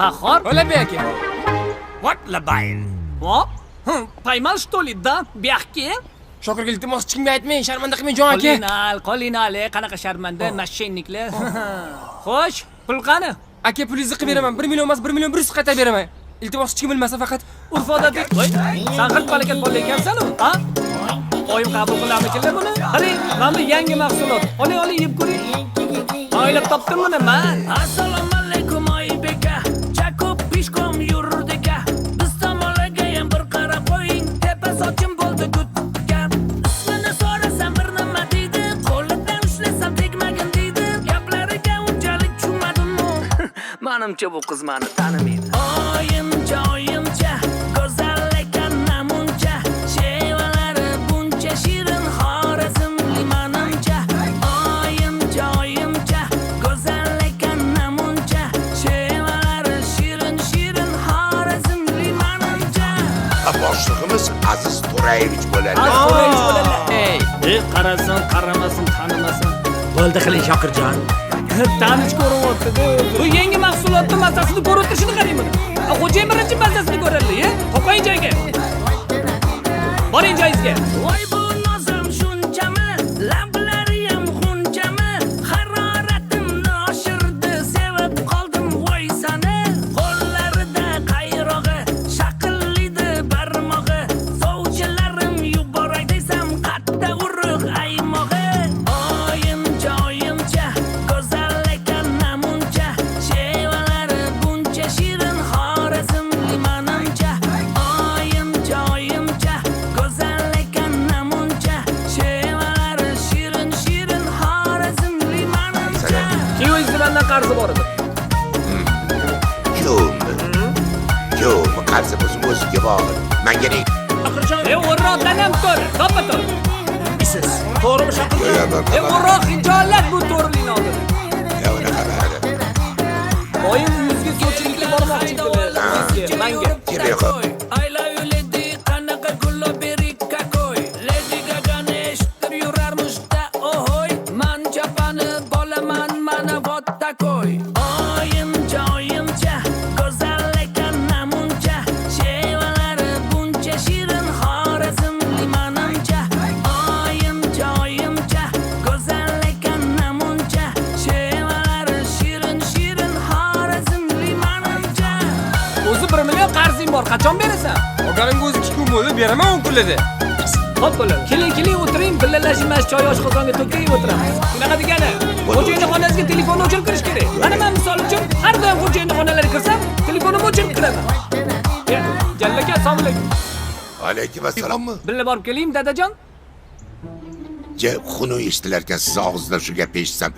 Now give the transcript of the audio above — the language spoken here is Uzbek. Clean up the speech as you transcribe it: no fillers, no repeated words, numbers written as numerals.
Qahhor? Olabek aka. What labayn? Hop. Paymal что ли, да? Byaxki? Shokirga iltimos chiqmay aytmang, sharmanda qilmang jon aka. Qolinal, qanaqa sharmanda, mashshenniklar. Xo'sh, pul qani? Aka pulingizni qilib beraman. 1 million emas, 1 million 100 qaytarib beraman. Iltimos hech kim bilmasa faqat urf odatlik. Voy, san xil balakat bola ekansan-ku, ha? Oyim qabul qilarmikinlar buni? Qarang, mana bu yangi mahsulot. Oling, yeb ko'ring. Oylab topdim man. Assalomu alaykum Oybeka. Chaqib pishkom yurdika. Biz tomonlarga ham bir qarab qo'ying. Tepa sochim bo'ldi gutga. Ismini so'rasam bir nima deydi. Qo'lidan ushlasam tegmagin deydi. Gaplariga unchalik tushunmadim-ku. Menimcha bu qiz meni tanimaydi. Oyimcha, go'zal ekan namuncha. Shevalari buncha shirin xorazmli menimcha. Oyimcha, go'zal ekan namuncha. Shevalari shirin xorazmli menimcha. Boshlig'imiz Aziz To'rayevich bo'ladi. Ey, qarasin, qaramasin, tanimasin. Bo'ldi qiling Shokirjon. Tanish ko'ryapti-ku. Bu yangi mahsulotning mazasini ko'rib o'tirishini qarang buni. Xo'jayin birinchi mazasini ko'radi, Toping joyga. Boring joyingizga. Voy bu nozim shunchami? Lablari ham xunchami? Haroratimni oshirdi, sevib qoldim voy sani. Qo'llarida qayrog'i, shaqillidi barmog'i. Sovchilarim yuboray desam, qatta urug' aymog'i. Oyimcha, go'zal ekan namuncha. Shevalari buncha shirin xorazmli menimcha. Oyimcha, go'zal ekan namuncha. Shevalari shirin xorazmli menimcha. Kuyingizni mendan qarzi bor edi. Yo'q, qarzimiz o'ziga bor. Menga ne? O'rroqdan ham to'g'ri, to'g'ri. Siz to'g'rimi Shokirjon? O'rroq hijolat bu to'g'rilikni oldi. Yana qaradi. Oyim yuzga so'chilikka bormoqchi menga. I love you lady, qanaqa gullo berik kakoy. Lady Gaga'ni eshitib yurarmish-da, ohoy. Man chapani bolaman, mana vot takoy. Oyimcha, go'zal ekan namuncha. Shevalari buncha shirin xorazmli menimcha. Oyimcha, go'zal ekan namuncha. Shevalari shirin xorazmli menimcha. O'zi 1 million qarzing bor, qachon berasan? Olganimga o'zi 2 kun bo'ldi, beraman 10 kunlarda. Xo'p bo'ladi. Keling, o'tiring, birgalashib choy oshqozonga to'kib o'tiramiz. Shunaqa degani, xo'jayinning xonasiga telefonni o'chirib kirish kerak. Mana men misol uchun har doim xo'jayinning xonalariga kirsam, telefonimni o'chirib kiraman. Jalla aka, assalomu alaykum. Alaykum assalommi? Birga borib keling, dadajon. Xunuk eshitilar ekan siz og'zida shu gapni eshitsam.